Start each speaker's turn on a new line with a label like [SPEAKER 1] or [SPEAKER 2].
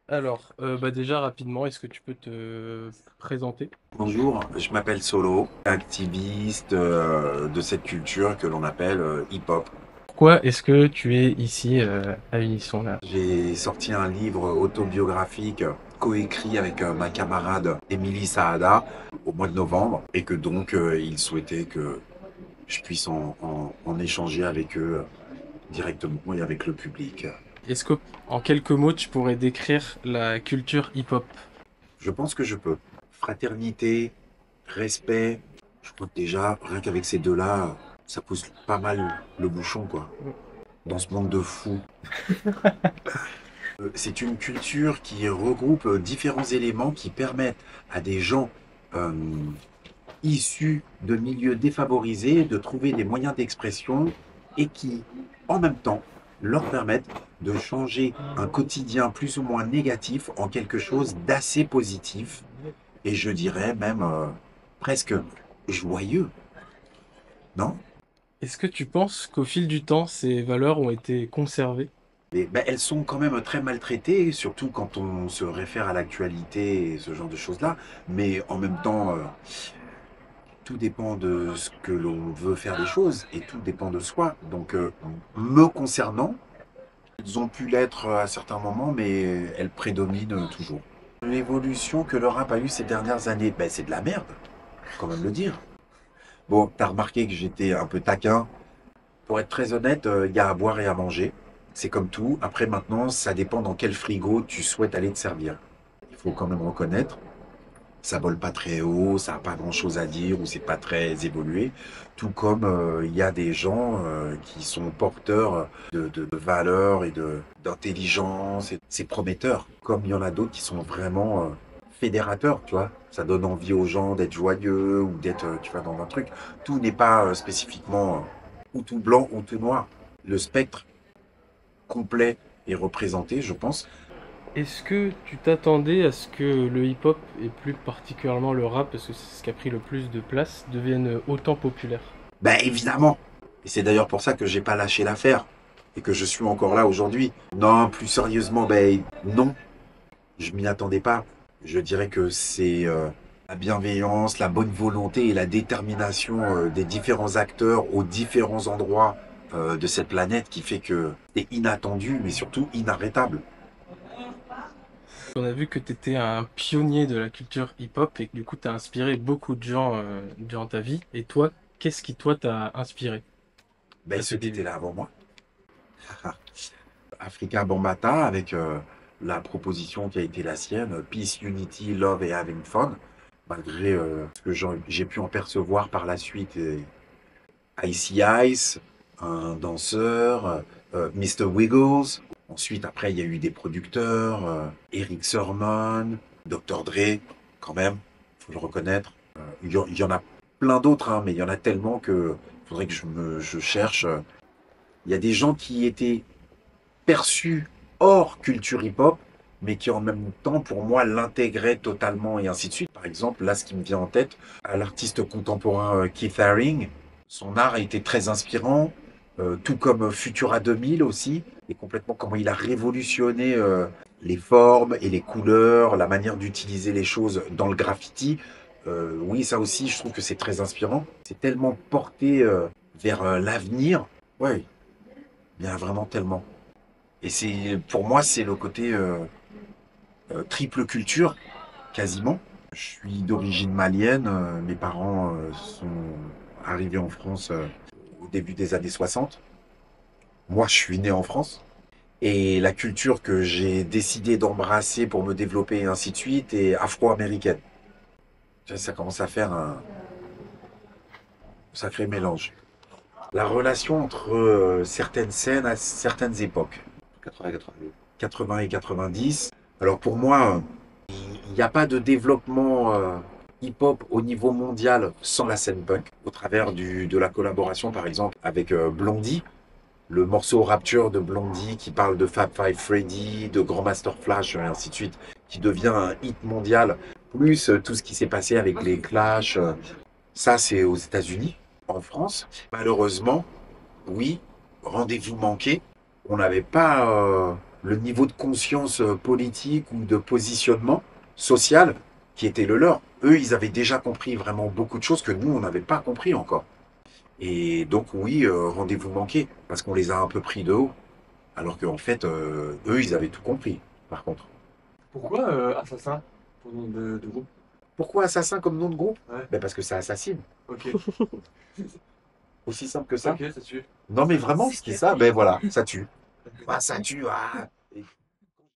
[SPEAKER 1] Alors, déjà rapidement, est-ce que tu peux te présenter?
[SPEAKER 2] Bonjour, je m'appelle Solo, activiste de cette culture que l'on appelle hip-hop.
[SPEAKER 1] Pourquoi est-ce que tu es ici à Unisson là?
[SPEAKER 2] J'ai sorti un livre autobiographique coécrit avec ma camarade Émilie Saada au mois de novembre et que donc il souhaitait que je puisse en échanger avec eux directement et avec le public.
[SPEAKER 1] Est-ce que, en quelques mots, tu pourrais décrire la culture hip-hop?
[SPEAKER 2] Je pense que je peux. Fraternité, respect, je crois que déjà, rien qu'avec ces deux-là, ça pousse pas mal le bouchon, quoi. Dans ce monde de fous. C'est une culture qui regroupe différents éléments qui permettent à des gens euh, issus de milieux défavorisés de trouver des moyens d'expression et qui, en même temps, leur permettent de changer un quotidien plus ou moins négatif en quelque chose d'assez positif et je dirais même presque joyeux, non?
[SPEAKER 1] Est-ce que tu penses qu'au fil du temps, ces valeurs ont été conservées?
[SPEAKER 2] Mais ben, elles sont quand même très maltraitées, surtout quand on se réfère à l'actualité et ce genre de choses-là. Mais en même temps, tout dépend de ce que l'on veut faire des choses et tout dépend de soi. Donc, me concernant, elles ont pu l'être à certains moments, mais elles prédominent toujours. L'évolution que le rap a eue ces dernières années, ben, c'est de la merde, faut quand même le dire. Bon, t'as remarqué que j'étais un peu taquin. Pour être très honnête, il y a à boire et à manger. C'est comme tout. Après, maintenant, ça dépend dans quel frigo tu souhaites aller te servir. Il faut quand même reconnaître, ça vole pas très haut, ça n'a pas grand-chose à dire ou c'est pas très évolué. Tout comme il y a des gens qui sont porteurs de valeurs et d'intelligence. C'est prometteur. Comme il y en a d'autres qui sont vraiment fédérateurs, tu vois. Ça donne envie aux gens d'être joyeux ou d'être, tu vois, dans un truc. Tout n'est pas spécifiquement ou tout blanc ou tout noir. Le spectre complet est représenté, je pense.
[SPEAKER 1] Est-ce que tu t'attendais à ce que le hip-hop, et plus particulièrement le rap, parce que c'est ce qui a pris le plus de place, devienne autant populaire?
[SPEAKER 2] Ben évidemment. Et c'est d'ailleurs pour ça que j'ai pas lâché l'affaire et que je suis encore là aujourd'hui. Non, plus sérieusement, ben non, je m'y attendais pas. Je dirais que c'est la bienveillance, la bonne volonté et la détermination des différents acteurs aux différents endroits de cette planète qui fait que c'est inattendu, mais surtout inarrêtable.
[SPEAKER 1] On a vu que tu étais un pionnier de la culture hip-hop et que du coup tu as inspiré beaucoup de gens durant ta vie. Et toi, qu'est-ce qui toi t'a inspiré
[SPEAKER 2] Ben
[SPEAKER 1] à tes
[SPEAKER 2] ceux qui étaient
[SPEAKER 1] débuts?
[SPEAKER 2] là avant moi. Africa Bambaataa avec la proposition qui a été la sienne, Peace, Unity, Love et Having Fun, malgré ce que j'ai pu en percevoir par la suite. Icy Ice, un danseur, Mr. Wiggles. Ensuite, après, il y a eu des producteurs, Eric Sermon, Dr. Dre, quand même, faut le reconnaître. Il y en a plein d'autres, hein, mais il y en a tellement que faudrait que je cherche. Il y a des gens qui étaient perçu hors culture hip-hop, mais qui en même temps, pour moi, l'intégrait totalement et ainsi de suite. Par exemple, là, ce qui me vient en tête, à l'artiste contemporain Keith Haring, son art a été très inspirant, tout comme Futura 2000 aussi, et complètement comment il a révolutionné les formes et les couleurs, la manière d'utiliser les choses dans le graffiti. Oui, ça aussi, je trouve que c'est très inspirant. C'est tellement porté vers l'avenir. Ouais, il y en a vraiment tellement. Et c'est, pour moi, c'est le côté triple culture, quasiment. Je suis d'origine malienne. Mes parents sont arrivés en France au début des années 60. Moi, je suis né en France. Et la culture que j'ai décidé d'embrasser pour me développer et ainsi de suite est afro-américaine. Ça commence à faire un sacré mélange. La relation entre certaines scènes à certaines époques. 80 et 90. Alors pour moi, il n'y a pas de développement hip-hop au niveau mondial sans la scène punk, au travers de la collaboration par exemple avec Blondie, le morceau Rapture de Blondie qui parle de Fab Five Freddy, de Grandmaster Flash et ainsi de suite, qui devient un hit mondial, plus tout ce qui s'est passé avec les Clash, ça c'est aux États-Unis. En France, malheureusement, oui, rendez-vous manqué, on n'avait pas le niveau de conscience politique ou de positionnement social qui était le leur. Eux, ils avaient déjà compris vraiment beaucoup de choses que nous, on n'avait pas compris encore. Et donc oui, rendez-vous manqué, parce qu'on les a un peu pris de haut. Alors qu'en fait, eux, ils avaient tout compris, par contre.
[SPEAKER 3] Pourquoi assassin pour nom de groupe?
[SPEAKER 2] Pourquoi assassin comme nom de groupe?
[SPEAKER 3] Ouais,
[SPEAKER 2] Ben parce que ça assassine.
[SPEAKER 3] ok.
[SPEAKER 2] Aussi simple que ça.
[SPEAKER 3] Ok, ça tue.
[SPEAKER 2] Non mais vraiment,
[SPEAKER 4] C'est
[SPEAKER 2] ce qui est ça,
[SPEAKER 4] capté.
[SPEAKER 2] ben voilà, ça tue. Ah, ça tue, ah.